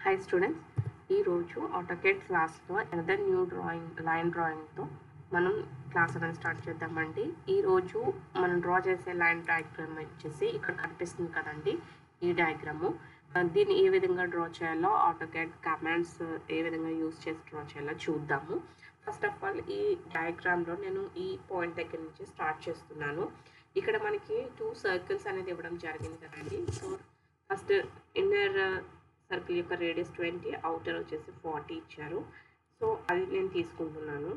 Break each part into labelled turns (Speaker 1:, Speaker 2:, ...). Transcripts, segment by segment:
Speaker 1: Hi students, ఈరోజు AutoCAD క్లాస్లో another new line డ్రాయింగ్తో మనం క్లాస్ అనేది స్టార్ట్ చేద్దామండి. ఈరోజు మనం డ్రా చేసే లైన్ డయాగ్రామ్ వచ్చేసి ఇక్కడ కనిపిస్తుంది కదండి, ఈ డయాగ్రాము. దీన్ని ఏ విధంగా డ్రా చేయాలో, ఆటోకేడ్ కమాండ్స్ ఏ విధంగా యూజ్ చేసి డ్రా చేయాలో చూద్దాము. ఫస్ట్ ఆఫ్ ఆల్ ఈ డయాగ్రామ్లో నేను ఈ పాయింట్ దగ్గర నుంచి స్టార్ట్ చేస్తున్నాను. ఇక్కడ మనకి 2 సర్కిల్స్ అనేది ఇవ్వడం జరిగింది కదండి. సో ఫస్ట్ ఇన్నర్ సర్కిల్ యొక్క రేడియస్ 20, అవుటర్ వచ్చేసి 40 ఇచ్చారు. సో అది నేను తీసుకుంటున్నాను.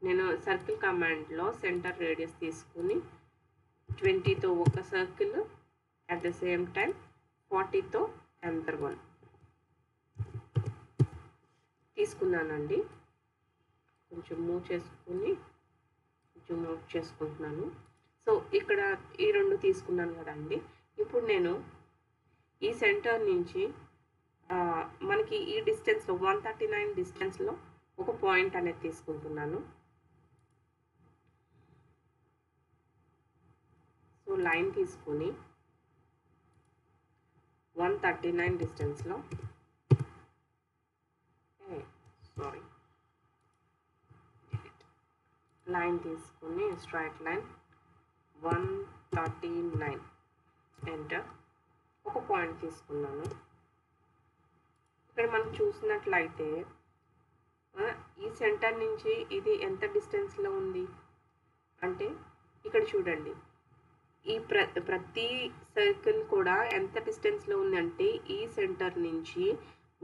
Speaker 1: నేను సర్కిల్ కమాండ్లో సెంటర్ రేడియస్ తీసుకుని 20తో ఒక circle, at the same time 40తో అనదర్ వన్ తీసుకున్నానండి. కొంచెం మూవ్ చేసుకుని జూమ్ అవుట్ చేసుకుంటున్నాను. సో ఇక్కడ ఈ రెండు తీసుకున్నాను కదండి. ఇప్పుడు నేను ఈ సెంటర్ నుంచి మనకి ఈ డిస్టెన్స్లో 139 డిస్టెన్స్లో ఒక పాయింట్ అనేది తీసుకుంటున్నాను. సో లైన్ తీసుకుని 139 డిస్టెన్స్లో లైన్ తీసుకుని స్ట్రైట్ లైన్ 139 ఎంటర్ ఒక పాయింట్ తీసుకున్నాను. ఇక్కడ మనం చూసినట్లయితే ఈ సెంటర్ నుంచి ఇది ఎంత డిస్టెన్స్లో ఉంది అంటే ఇక్కడ చూడండి, ఈ ప్రతి సర్కిల్ కూడా ఎంత డిస్టెన్స్లో ఉంది అంటే ఈ సెంటర్ నుంచి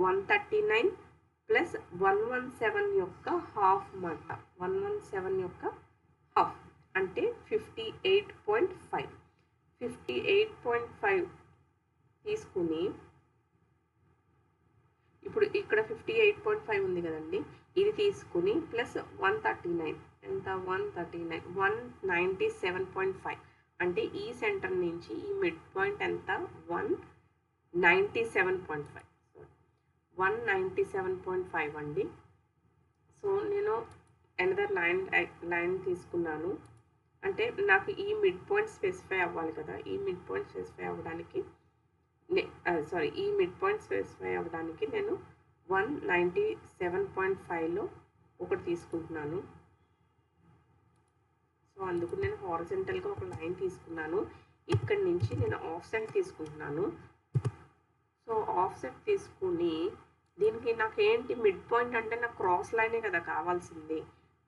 Speaker 1: 139 ప్లస్ 117 యొక్క హాఫ్ మాట, 117 యొక్క హాఫ్ అంటే 58.5 58.5 తీసుకుని ఇప్పుడు ఇక్కడ 58.5 ఉంది కదండి, ఇది తీసుకుని ప్లస్ 139 ఎంత 197.5 అంటే ఈ సెంటర్ నుంచి ఈ మిడ్ పాయింట్ ఎంత 197.5 అండి. సో నేను అనదర్ లైన్ తీసుకున్నాను. అంటే నాకు ఈ మిడ్ పాయింట్ స్పెసిఫై అవ్వాలి కదా, ఈ మిడ్ పాయింట్ స్పెసిఫై అవ్వడానికి నేను 197.5లో ఒకటి తీసుకుంటున్నాను. సో అందుకు నేను హారిజంటల్గా ఒక లైన్ తీసుకున్నాను. ఇక్కడి నుంచి నేను ఆఫ్సెట్ తీసుకుంటున్నాను. సో ఆఫ్సెట్ తీసుకుని దీనికి నాకు ఏంటి మిడ్ పాయింట్ అంటే నాకు క్రాస్ లైనే కదా కావాల్సింది,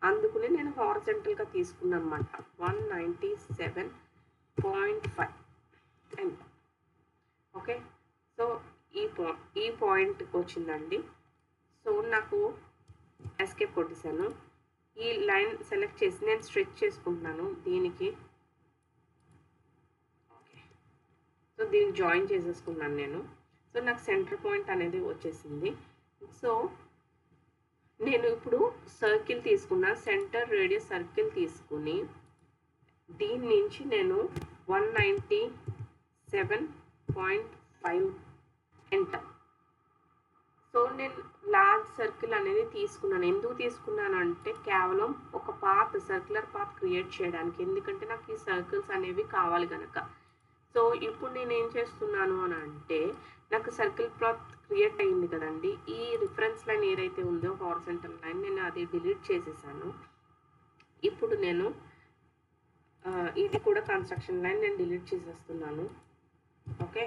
Speaker 1: అందుకని నేను హారిజంటల్గా తీసుకున్నాను అనమాట. 197.5 అండ్ ఓకే. సో ఈ పాయింట్కి వచ్చిందండి. సో నాకు ఎస్కేప్ కొట్టేసాను. ఈ లైన్ సెలెక్ట్ చేసి నేను స్ట్రెచ్ చేసుకుంటున్నాను దీనికి. ఓకే, సో దీనికి జాయిన్ చేసేసుకున్నాను నేను. సో నాకు సెంటర్ పాయింట్ అనేది వచ్చేసింది. సో నేను ఇప్పుడు సర్కిల్ తీసుకున్నా, సెంటర్ రేడియస్ సర్కిల్ తీసుకుని దీని నుంచి నేను 197.5 ఎంటర్. సో నేను లార్జ్ సర్కిల్ అనేది తీసుకున్నాను. ఎందుకు తీసుకున్నాను అంటే కేవలం ఒక సర్క్యులర్ పాత్ క్రియేట్ చేయడానికి, ఎందుకంటే నాకు ఈ సర్కిల్స్ అనేవి కావాలి కనుక. సో ఇప్పుడు నేను ఏం చేస్తున్నాను అని అంటే, నాకు సర్కిల్ పాత్ క్రియేట్ అయ్యింది కదండి. ఈ రిఫరెన్స్ లైన్ ఏదైతే ఉందో హారిజంటల్ లైన్, నేను అది డిలీట్ చేసేసాను. ఇప్పుడు నేను ఇది కూడా కన్స్ట్రక్షన్ లైన్ నేను డిలీట్ చేసేస్తున్నాను. ఓకే,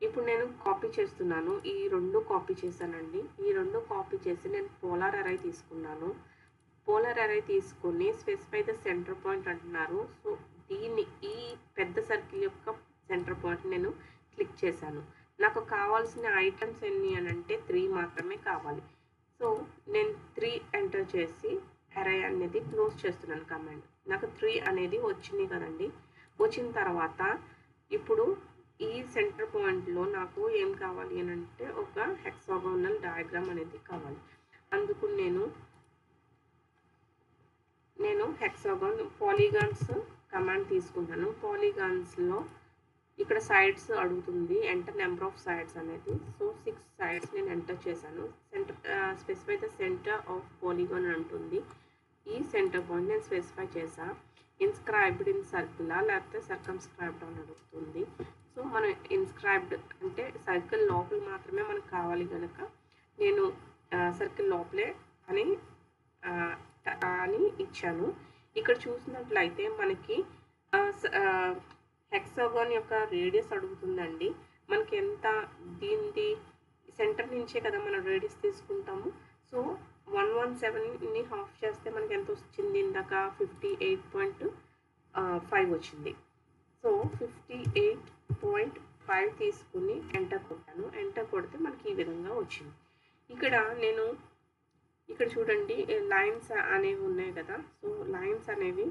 Speaker 1: ఇప్పుడు నేను కాపీ చేస్తున్నాను. ఈ రెండు కాపీ చేశానండి. ఈ రెండు కాపీ చేసి నేను పోలార్ అరే తీసుకున్నాను. పోలార్ అరే తీసుకొని స్పెసిఫై ద సెంటర్ పాయింట్ అంటున్నారు. సో దీన్ని ఈ పెద్ద సర్కిల్ యొక్క సెంటర్ పాయింట్ నేను క్లిక్ చేశాను. నాకు కావాల్సిన ఐటమ్స్ ఎన్ని అని అంటే 3 మాత్రమే కావాలి. సో నేను 3 ఎంటర్ చేసి అరే అనేది క్లోజ్ చేస్తున్నాను కమాండ్. నాకు 3 అనేది వచ్చింది కదండి. వచ్చిన తర్వాత ఇప్పుడు ఈ సెంటర్ పాయింట్లో నాకు ఏం కావాలి అని అంటే ఒక హెక్సాగోనల్ డయాగ్రామ్ అనేది కావాలి. అందుకు నేను హెక్సాగోన్ పాలిగాన్స్ కమాండ్ తీసుకుంటాను. పాలిగాన్స్లో ఇక్కడ సైడ్స్ అడుగుతుంది, ఎంటర్ నెంబర్ ఆఫ్ సైడ్స్ అనేది. సో 6 సైడ్స్ నేను ఎంటర్ చేశాను. Specify the centre of polygon అంటుంది. ఈ సెంటర్ పాయింట్ నేను స్పెసిఫై చేశాను. ఇన్స్క్రైబ్డ్ ఇన్ సర్కిలా లేకపోతే సర్కమ్స్క్రైబ్డ్ అని అడుగుతుంది. సో మనం ఇన్స్క్రైబ్డ్ అంటే సర్కిల్ లోపల మాత్రమే మనకు కావాలి కనుక నేను సర్కిల్ లోపలే అని అని ఇచ్చాను. ఇక్కడ చూసినట్లయితే మనకి హెక్సాగాన్ యొక్క రేడియస్ అడుగుతుందండి. మనకి ఎంత దీనిది సెంటర్ నుంచే కదా మనం రేడియస్ తీసుకుంటాము. సో 117ని హాఫ్ చేస్తే మనకి ఎంత వచ్చింది, ఇందాక 58.5 వచ్చింది. సో 58.5 తీసుకుని ఎంటర్ కొట్టాను. ఎంటర్ కొడితే మనకి ఈ విధంగా వచ్చింది. ఇక్కడ చూడండి లైన్స్ అనేవి ఉన్నాయి కదా. సో లైన్స్ అనేవి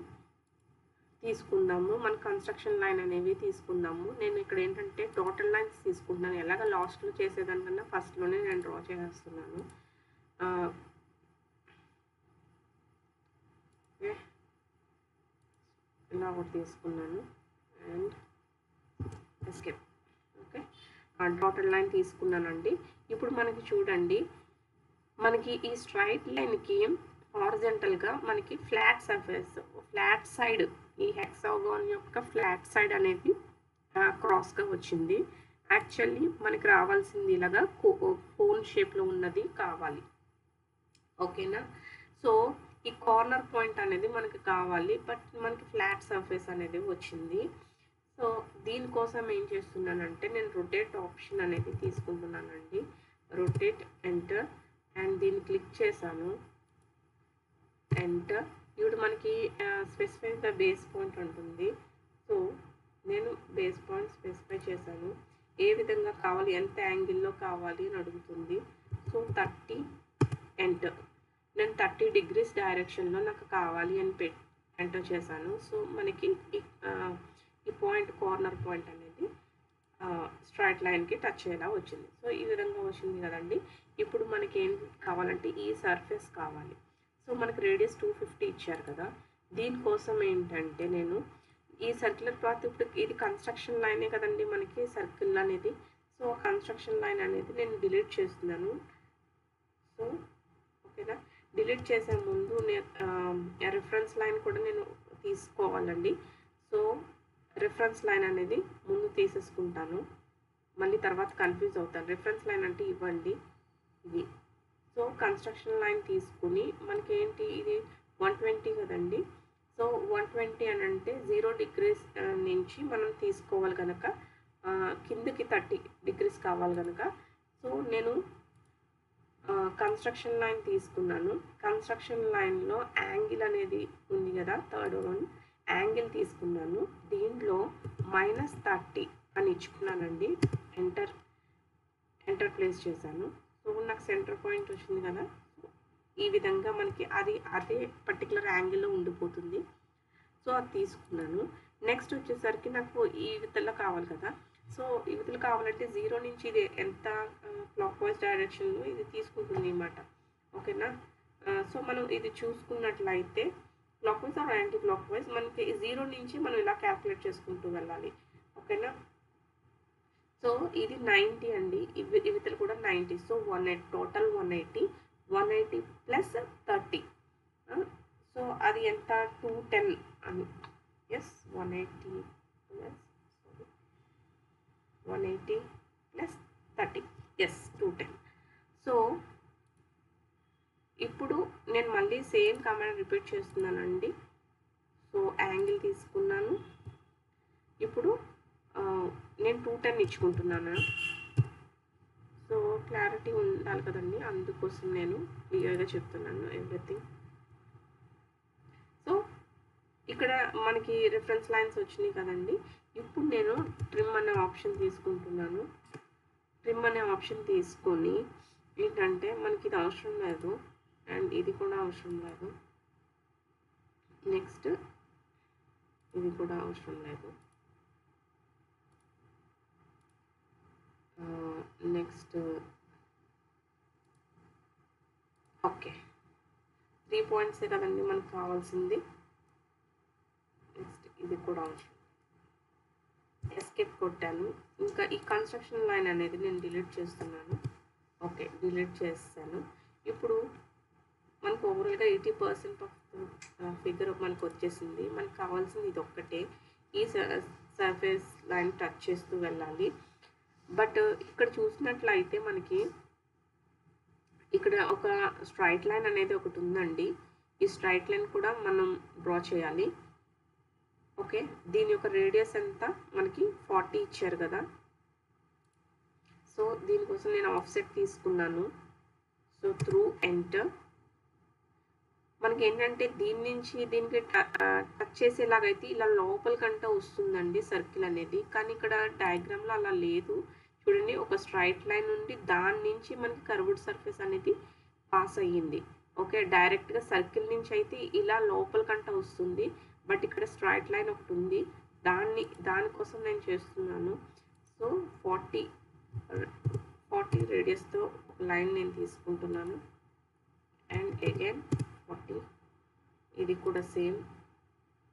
Speaker 1: తీసుకుందాము. మన కన్స్ట్రక్షన్ లైన్ అనేవి తీసుకుందాము. నేను ఇక్కడ ఏంటంటే టోటల్ లైన్స్ తీసుకుంటున్నాను. ఎలాగ లాస్ట్లో చేసేదానికన్నా ఫస్ట్లోనే నేను డ్రా చేస్తున్నాను. ఓకే, ఇలా ఒకటి తీసుకున్నాను and escape. Okay, total line తీసుకున్నానండి. ఇప్పుడు మనకి చూడండి, మనకి ఈ స్ట్రైట్ లైన్కి హారిజంటల్గా మనకి ఫ్లాట్ సర్ఫేస్, ఫ్లాట్ సైడ్, ఈ హెక్సాగాన్ యొక్క ఫ్లాట్ సైడ్ అనేది క్రాస్గా వచ్చింది. యాక్చువల్లీ మనకి రావాల్సింది ఇలాగా కోన్ షేప్లో ఉన్నది కావాలి. ఓకేనా. సో ఈ కార్నర్ పాయింట్ అనేది మనకి కావాలి, బట్ మనకి ఫ్లాట్ సర్ఫేస్ అనేది వచ్చింది. సో దీనికోసం ఏం చేస్తున్నానంటే నేను రొటేట్ ఆప్షన్ అనేది తీసుకుంటున్నానండి. రొటేట్, ఎంటర్, అండ్ దీన్ని క్లిక్ చేశాను. ఎంటర్. ఇప్పుడు మనకి స్పెసిఫై ద బేస్ పాయింట్ ఉంటుంది. సో నేను బేస్ పాయింట్ స్పెసిఫై చేశాను. ఏ విధంగా కావాలి, ఎంత యాంగిల్లో కావాలి అని అడుగుతుంది. So 30, enter. నేను 30 degrees డైరెక్షన్లో నాకు కావాలి అని ఎంటర్ చేశాను. సో మనకి ఈ పాయింట్, కార్నర్ పాయింట్ అనేది స్ట్రైట్ లైన్కి టచ్ అయ్యేలా వచ్చింది. సో ఈ విధంగా వచ్చింది కదండి. ఇప్పుడు మనకి ఏం కావాలంటే ఈ సర్ఫేస్ కావాలి. సో మనకి రేడియస్ 250 ఇచ్చారు కదా. దీనికోసం ఏంటంటే నేను ఈ సర్క్యులర్ పాత్, ఇప్పుడు ఇది కన్స్ట్రక్షన్ లైనే కదండి మనకి సర్కిల్ అనేది. సో కన్స్ట్రక్షన్ లైన్ అనేది నేను డిలీట్ చేస్తున్నాను. సో ఓకేనా, డిలీట్ చేసే ముందు రిఫరెన్స్ లైన్ కూడా నేను తీసుకోవాలండి. సో రిఫరెన్స్ లైన్ అనేది ముందు తీసేసుకుంటాను, మళ్ళీ తర్వాత కన్ఫ్యూజ్ అవుతాను. రిఫరెన్స్ లైన్ అంటే ఇవ్వండి ఇది. సో కన్స్ట్రక్షన్ లైన్ తీసుకుని మనకి ఏంటి, ఇది 120 కదండి. సో 120 అని అంటే 0 degrees నుంచి మనం తీసుకోవాలి కనుక కిందకి 30 degrees కావాలి కనుక సో నేను కన్స్ట్రక్షన్ లైన్ తీసుకున్నాను. కన్స్ట్రక్షన్ లైన్లో యాంగిల్ అనేది ఉంది కదా, థర్డ్ వన్, యాంగిల్ తీసుకున్నాను. దీంట్లో -30 అని ఇచ్చుకున్నానండి. ఎంటర్ ప్లేస్ చేశాను. సో నాకు సెంటర్ పాయింట్ వచ్చింది కదా. ఈ విధంగా మనకి అదే పర్టికులర్ యాంగిల్లో ఉండిపోతుంది. సో అది తీసుకున్నాను. నెక్స్ట్ వచ్చేసరికి నాకు ఈ విధంగా కావాలి కదా. సో ఈ విధంగా కావాలంటే 0 నుంచి ఇది ఎంత క్లాక్ వైజ్ డైరెక్షన్లో ఇది తీసుకుంటుంది అన్నమాట. ఓకేనా. సో మనం ఇది చూసుకున్నట్లయితే clockwise or anticlockwise మనకి 0 నుంచి మనం ఇలా క్యాల్కులేట్ చేసుకుంటూ వెళ్ళాలి. ఓకేనా. సో ఇది 90 అండి, ఇవితలు కూడా 90. So 180, total 180 plus 30. సో అది ఎంత, 210 అని. Yes, 180 plus 30, yes 210. సో ఇప్పుడు నేను మళ్ళీ సేమ్ కమాండ్ రిపీట్ చేస్తున్నానండి. సో యాంగిల్ తీసుకున్నాను. ఇప్పుడు నేను 210 ఇచ్చుకుంటున్నాను. సో క్లారిటీ ఉండాలి కదండి, అందుకోసం నేను క్లియర్గా చెప్తున్నాను ఎవ్రీథింగ్. సో ఇక్కడ మనకి రిఫరెన్స్ లైన్స్ వచ్చినాయి కదండి. ఇప్పుడు నేను ట్రిమ్ అనే ఆప్షన్ తీసుకుంటున్నాను. ట్రిమ్ అనే ఆప్షన్ తీసుకొని ఏంటంటే మనకి ఇది అవసరం లేదు అండ్ ఇది కూడా అవసరం లేదు, నెక్స్ట్ ఇది కూడా అవసరం లేదు, నెక్స్ట్ ఓకే 3 పాయింట్సే కదండి మనకు కావాల్సింది. నెక్స్ట్ ఇది కూడా అవసరం. ఎస్కేప్ కొట్టాను. ఇంకా ఈ కన్స్ట్రక్షన్ లైన్ అనేది నేను డిలీట్ చేస్తున్నాను. ఓకే, డిలీట్ చేస్తాను. ఇప్పుడు మనకు ఓవరాల్గా 80% ఆఫ్ ఫిగర్ మనకు వచ్చేసింది. మనకు కావాల్సింది ఇది ఒక్కటే. ఈ సర్ఫేస్ లైన్ టచ్ చేస్తూ వెళ్ళాలి. బట్ ఇక్కడ చూసినట్లయితే మనకి ఇక్కడ ఒక స్ట్రైట్ లైన్ అనేది ఒకటి ఉందండి. ఈ స్ట్రైట్ లైన్ కూడా మనం డ్రా చేయాలి. ఓకే, దీని యొక్క రేడియస్ ఎంత మనకి 40 ఇచ్చారు కదా. సో దీనికోసం నేను ఆఫ్సెట్ తీసుకున్నాను. సో త్రూ ఎంటర్ మనకి ఏంటంటే దీని నుంచి దీనికి టచ్ చేసేలాగైతే ఇలా లోపలికంట వస్తుందండి సర్కిల్ అనేది. కానీ ఇక్కడ డయాగ్రామ్లో అలా లేదు. చూడండి, ఒక స్ట్రైట్ లైన్ నుండి దాని నుంచి మనకి కర్వ్డ్ సర్ఫేస్ అనేది పాస్ అయ్యింది. ఓకే, డైరెక్ట్గా సర్కిల్ నుంచి అయితే ఇలా లోపలికంట వస్తుంది. బట్ ఇక్కడ స్ట్రైట్ లైన్ ఒకటి ఉంది, దానికోసం నేను చేస్తున్నాను. సో 40 రేడియస్తో ఒక లైన్ నేను తీసుకుంటున్నాను. అండ్ అగైన్ 40, ఇది కూడా same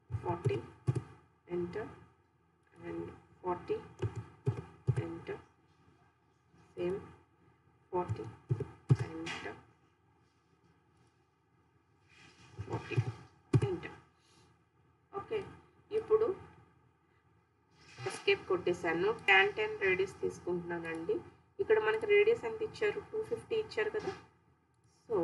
Speaker 1: 40 enter and 40 enter, same 40 enter 40 enter. Okay, ఇప్పుడు ఎస్కేప్ కొట్టేశాను. tan 10 రేడియస్ తీసుకుంటున్నానండి. ఇక్కడ మనకి రేడియస్ ఎంత ఇచ్చారు, 250 ఇచ్చారు కదా. So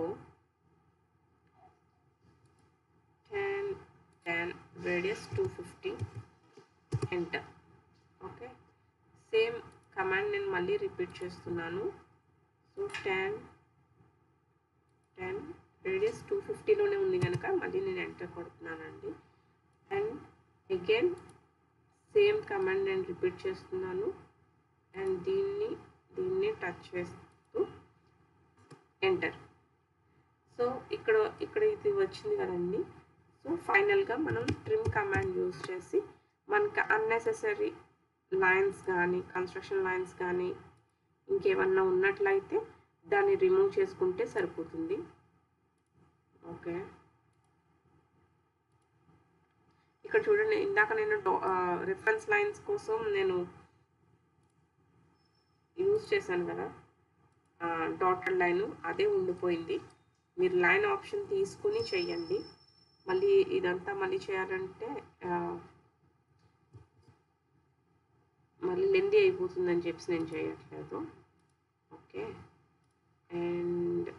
Speaker 1: tan radius 250 enter. Okay, same command నేను మళ్ళీ రిపీట్ చేస్తున్నాను. సో tan రేడియస్ 250లోనే ఉంది కనుక మళ్ళీ నేను ఎంటర్ కొడుతున్నానండి. అండ్ అగైన్ సేమ్ కమాండ్ నేను రిపీట్ చేస్తున్నాను. అండ్ దీన్ని టచ్ చేస్తూ ఎంటర్. సో ఇక్కడ ఇది వచ్చింది కదండి. సో ఫైనల్గా మనం ట్రిమ్ కమాండ్ యూజ్ చేసి మనకి అన్నెసెసరీ లైన్స్ కానీ కన్స్ట్రక్షన్ లైన్స్ కానీ ఇంకేమన్నా ఉన్నట్లయితే దాన్ని రిమూవ్ చేసుకుంటే సరిపోతుంది. ఓకే, ఇక్కడ చూడండి, ఇందాక నేను రిఫరెన్స్ లైన్స్ కోసం నేను యూజ్ చేశాను కదా డాటెడ్ లైన్, అదే ఉండిపోయింది. మీరు లైన్ ఆప్షన్ తీసుకుని చేయండి. మళ్ళీ ఇదంతా మళ్ళీ చేయాలంటే మళ్ళీ లెందీ అయిపోతుందని చెప్పి నేను చేయట్లేదు. ఓకే, అండ్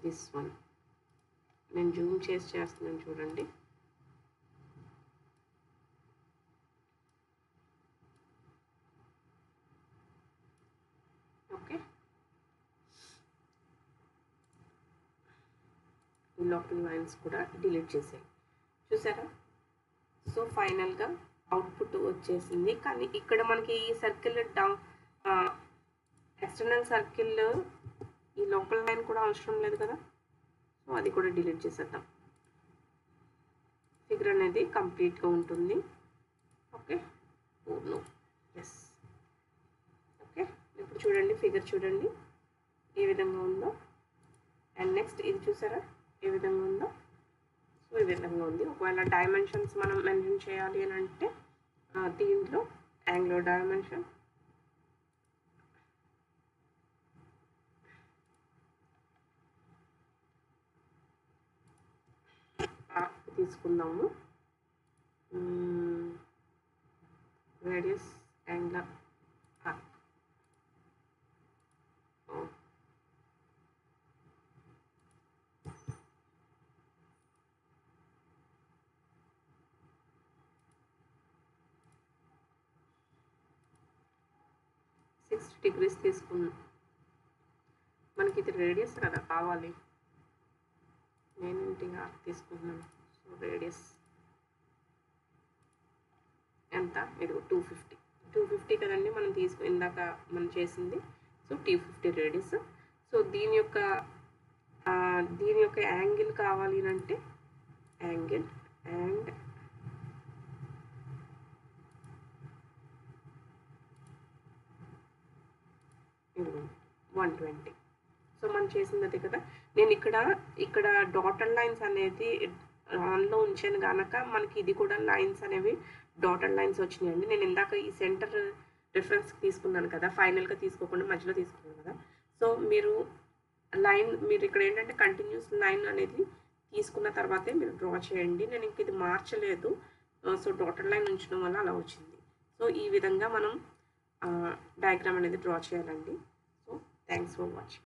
Speaker 1: దిస్ వన్ నేను జూమ్ చేస్తున్నాను చూడండి. ఓకే, ఈ లోపల లైన్స్ కూడా డిలీట్ చేసాయి, చూసారా. సో ఫైనల్గా అవుట్పుట్ వచ్చేసింది. కానీ ఇక్కడ మనకి ఈ సర్కిల్ ఎక్స్టర్నల్ సర్కిల్ ఈ లోపల లైన్ కూడా అవసరం లేదు కదా. సో అది కూడా డిలీట్ చేసేద్దాం. ఫిగర్ అనేది కంప్లీట్గా ఉంటుంది. Okay, no yes. ఓకే, ఇప్పుడు చూడండి, ఫిగర్ చూడండి ఏ విధంగా ఉందో. అండ్ నెక్స్ట్ ఇది చూసారా ఏ విధంగా ఉందో. సో ఈ విధంగా ఉంది. ఒకవేళ డైమెన్షన్స్ మనం మెన్షన్ చేయాలి అని అంటే దీంట్లో యాంగులర్ డైమెన్షన్, ఆర్క్ తీసుకుందాము. Radius angular arc. degrees తీసుకున్నాం. మనకి ఇది రేడియస్ కదా కావాలి, నేను ఇంటిగా తీసుకున్నాను. సో రేడియస్ ఎంత, ఇది 250 కదండి మనం ఇందాక మనం చేసింది. So 250 radius. సో దీని యొక్క యాంగిల్ కావాలి అంటే యాంగిల్ అండ్ 120. సో మనం చేసింది అదే కదా. నేను ఇక్కడ డాటెడ్ లైన్స్ అనేది ఆన్లో ఉంచాను కనుక మనకి ఇది కూడా లైన్స్ అనేవి డాటెడ్ లైన్స్ వచ్చినాయండి. నేను ఇందాక ఈ సెంటర్ రిఫరెన్స్ తీసుకున్నాను కదా, ఫైనల్గా తీసుకోకుండా మధ్యలో తీసుకున్నాను కదా. సో మీరు ఇక్కడ ఏంటంటే కంటిన్యూస్ లైన్ అనేది తీసుకున్న తర్వాతే మీరు డ్రా చేయండి. నేను ఇంక ఇది మార్చలేదు. సో డాటెడ్ లైన్ ఉంచడం వల్ల అలా వచ్చింది. సో ఈ విధంగా మనం డయాగ్రామ్ అనేది డ్రా చేయాలండి. So thanks for watching.